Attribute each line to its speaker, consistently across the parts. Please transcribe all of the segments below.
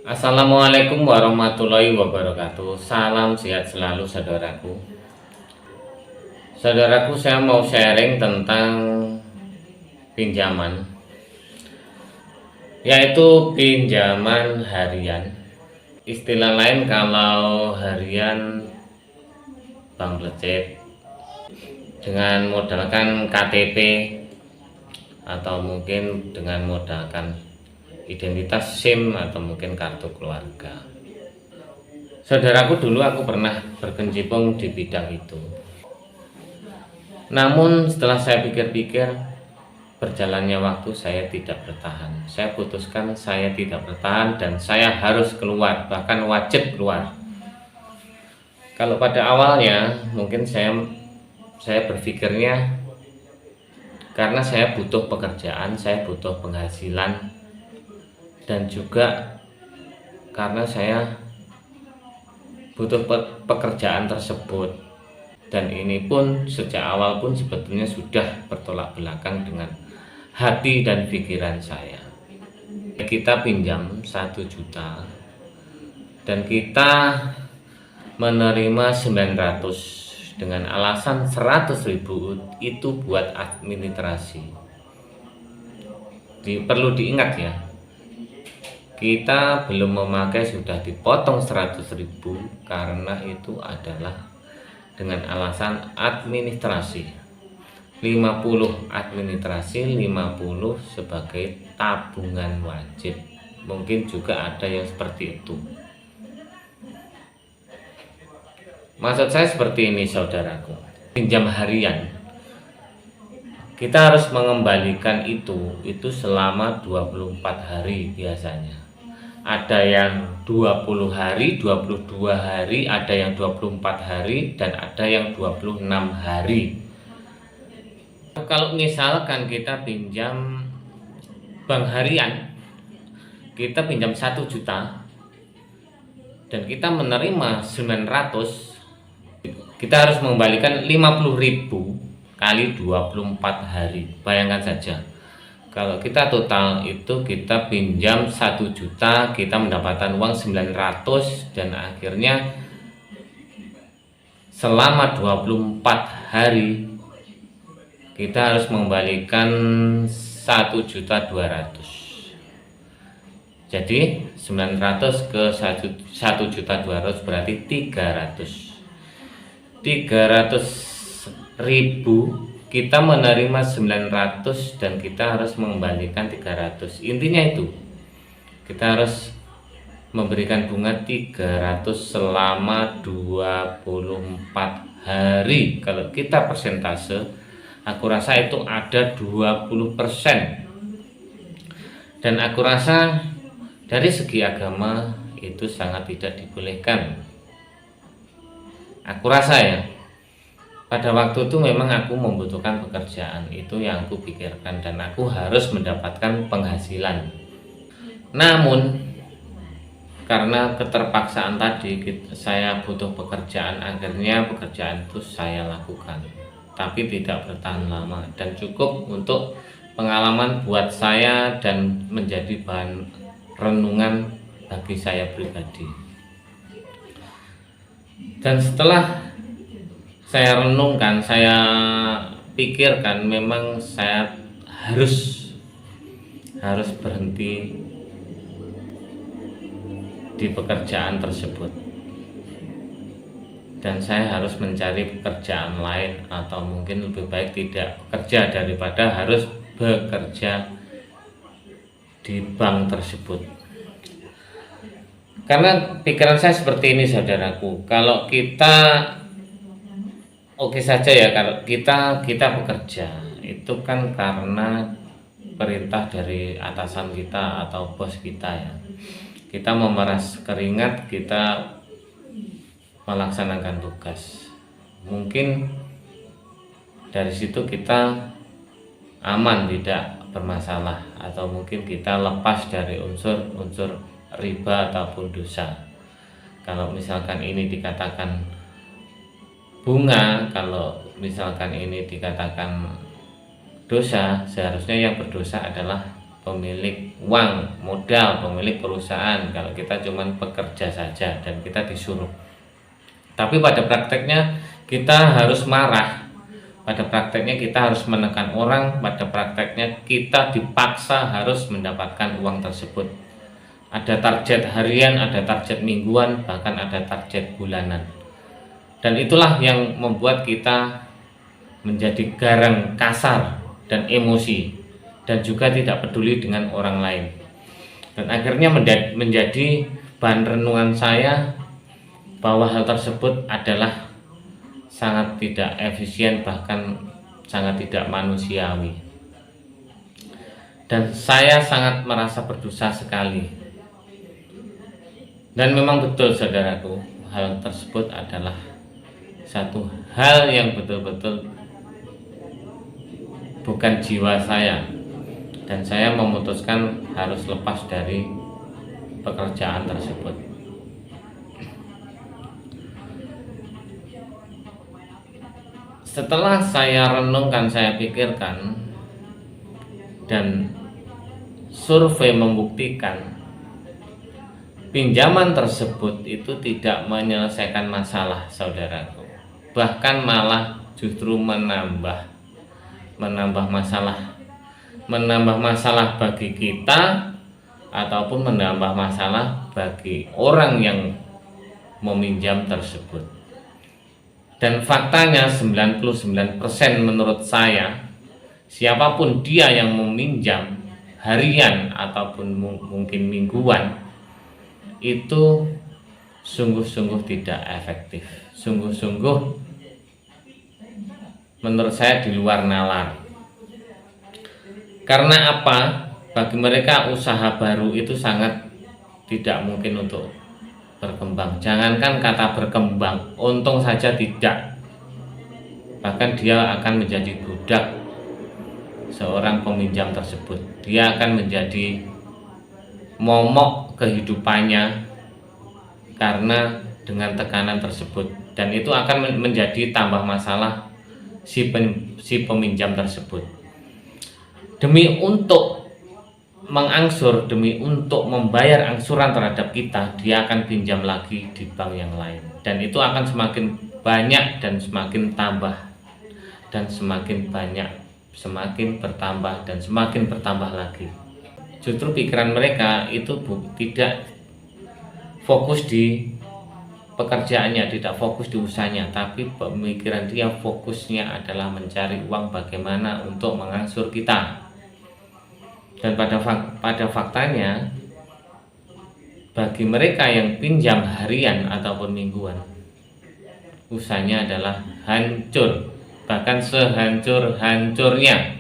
Speaker 1: Assalamualaikum warahmatullahi wabarakatuh. Salam sehat selalu saudaraku. Saudaraku, saya mau sharing tentang pinjaman, yaitu pinjaman harian. Istilah lain kalau harian bank becet dengan modalkan KTP atau mungkin dengan modalkan identitas SIM atau mungkin kartu keluarga. Saudaraku, dulu aku pernah berkecimpung di bidang itu. Namun setelah saya pikir-pikir, berjalannya waktu saya tidak bertahan. Saya putuskan saya tidak bertahan dan saya harus keluar, bahkan wajib keluar. Kalau pada awalnya mungkin saya berpikirnya karena saya butuh pekerjaan, saya butuh penghasilan, dan juga karena saya butuh pekerjaan tersebut, dan ini pun sejak awal pun sebetulnya sudah bertolak belakang dengan hati dan pikiran saya. Kita pinjam 1 juta dan kita menerima 900 dengan alasan 100.000 itu buat administrasi. Perlu diingat ya, kita belum memakai sudah dipotong 100.000 karena itu adalah dengan alasan administrasi. 50 administrasi, 50 sebagai tabungan wajib. Mungkin juga ada yang seperti itu. Maksud saya seperti ini saudaraku. Pinjam harian, kita harus mengembalikan itu selama 24 hari biasanya. Ada yang 20 hari, 22 hari, ada yang 24 hari, dan ada yang 26 hari. Kalau misalkan kita pinjam bank harian, kita pinjam 1 juta dan kita menerima 900, kita harus mengembalikan 50.000 kali 24 hari. Bayangkan saja, kalau kita total itu kita pinjam 1 juta, kita mendapatkan uang 900, dan akhirnya selama 24 hari kita harus mengembalikan 1.200.000. Jadi 900 ke 1.200.000 berarti 300.000. Kita menerima 900 dan kita harus mengembalikan 300. Intinya itu, kita harus memberikan bunga 300 selama 24 hari. Kalau kita persentase, aku rasa itu ada 20%. Dan aku rasa dari segi agama itu sangat tidak dibolehkan. Aku rasa ya, pada waktu itu memang aku membutuhkan pekerjaan, itu yang aku pikirkan, dan aku harus mendapatkan penghasilan. Namun karena keterpaksaan tadi, saya butuh pekerjaan, akhirnya pekerjaan itu saya lakukan, tapi tidak bertahan lama dan cukup untuk pengalaman buat saya dan menjadi bahan renungan bagi saya pribadi. Dan setelah saya renungkan, saya pikirkan, memang saya harus berhenti di pekerjaan tersebut, dan saya harus mencari pekerjaan lain, atau mungkin lebih baik tidak bekerja daripada harus bekerja di bank tersebut. Karena pikiran saya seperti ini saudaraku, kalau kita oke saja ya, kalau kita bekerja itu kan karena perintah dari atasan kita atau bos kita ya. Kita memeras keringat, kita melaksanakan tugas. Mungkin dari situ kita aman, tidak bermasalah, atau mungkin kita lepas dari unsur-unsur riba ataupun dosa. Kalau misalkan ini dikatakan bunga, kalau misalkan ini dikatakan dosa, seharusnya yang berdosa adalah pemilik uang, modal, pemilik perusahaan kalau kita cuma pekerja saja dan kita disuruh. Tapi pada prakteknya kita harus marah, pada prakteknya kita harus menekan orang, pada prakteknya kita dipaksa harus mendapatkan uang tersebut. Ada target harian, ada target mingguan, bahkan ada target bulanan. Dan itulah yang membuat kita menjadi garang, kasar, dan emosi, dan juga tidak peduli dengan orang lain. Dan akhirnya menjadi bahan renungan saya bahwa hal tersebut adalah sangat tidak efisien, bahkan sangat tidak manusiawi. Dan saya sangat merasa berdosa sekali. Dan memang betul saudaraku, hal tersebut adalah satu hal yang betul-betul bukan jiwa saya, dan saya memutuskan harus lepas dari pekerjaan tersebut. Setelah saya renungkan, saya pikirkan, dan survei membuktikan pinjaman tersebut itu tidak menyelesaikan masalah saudaraku, bahkan malah justru menambah masalah bagi kita ataupun menambah masalah bagi orang yang meminjam tersebut. Dan faktanya 99% menurut saya, siapapun dia yang meminjam harian ataupun mungkin mingguan, itu sungguh-sungguh tidak efektif, sungguh-sungguh menurut saya di luar nalar. Karena apa? Bagi mereka usaha baru itu sangat tidak mungkin untuk berkembang. Jangankan kata berkembang, untung saja tidak. Bahkan dia akan menjadi budak seorang peminjam tersebut. Dia akan menjadi momok kehidupannya karena dengan tekanan tersebut, dan itu akan menjadi tambah masalah si peminjam tersebut. Demi untuk mengangsur, demi untuk membayar angsuran terhadap kita, dia akan pinjam lagi di bank yang lain, dan itu akan semakin banyak dan semakin tambah dan semakin banyak, semakin bertambah dan semakin bertambah lagi. Justru pikiran mereka itu tidak fokus di pekerjaannya, tidak fokus di usahanya, tapi pemikiran dia fokusnya adalah mencari uang bagaimana untuk mengangsur kita. Dan pada faktanya, bagi mereka yang pinjam harian ataupun mingguan, usahanya adalah hancur, bahkan sehancur-hancurnya.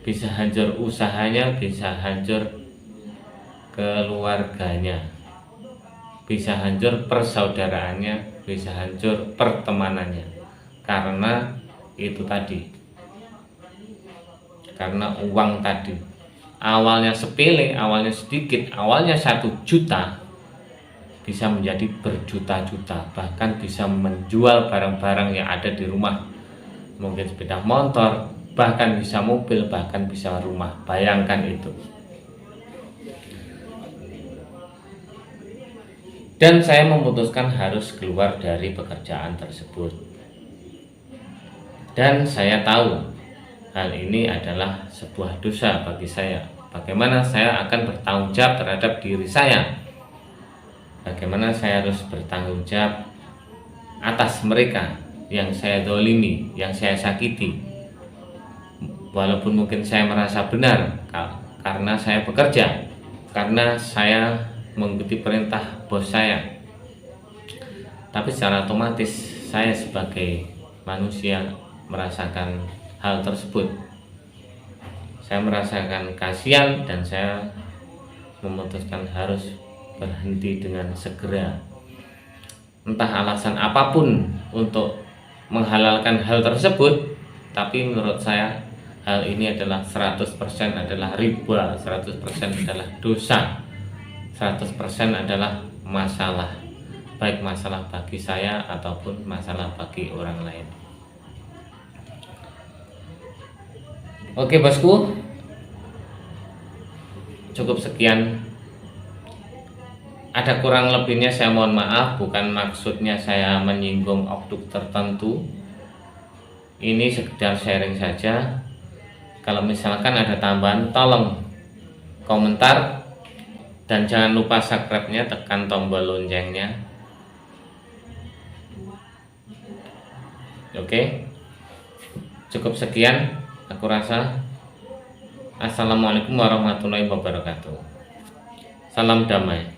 Speaker 1: Bisa hancur usahanya, bisa hancur keluarganya, bisa hancur persaudaraannya, bisa hancur pertemanannya. Karena itu tadi, karena uang tadi. Awalnya sepele, awalnya sedikit, awalnya 1 juta bisa menjadi berjuta-juta, bahkan bisa menjual barang-barang yang ada di rumah, mungkin sepeda motor, bahkan bisa mobil, bahkan bisa rumah. Bayangkan itu. Dan saya memutuskan harus keluar dari pekerjaan tersebut. Dan saya tahu hal ini adalah sebuah dosa bagi saya. Bagaimana saya akan bertanggung jawab terhadap diri saya? Bagaimana saya harus bertanggung jawab atas mereka yang saya dolimi, yang saya sakiti? Walaupun mungkin saya merasa benar karena saya bekerja, karena saya mengikuti perintah bos saya, tapi secara otomatis saya sebagai manusia merasakan hal tersebut. Saya merasakan kasihan dan saya memutuskan harus berhenti dengan segera. Entah alasan apapun untuk menghalalkan hal tersebut, tapi menurut saya hal ini adalah 100% adalah riba, 100% adalah dosa, 100% adalah masalah, baik masalah bagi saya ataupun masalah bagi orang lain. Oke bosku, cukup sekian. Ada kurang lebihnya saya mohon maaf, bukan maksudnya saya menyinggung oknum tertentu. Ini sekedar sharing saja. Kalau misalkan ada tambahan, tolong komentar, dan jangan lupa subscribe-nya, tekan tombol loncengnya. Oke, cukup sekian aku rasa. Assalamualaikum warahmatullahi wabarakatuh. Salam damai.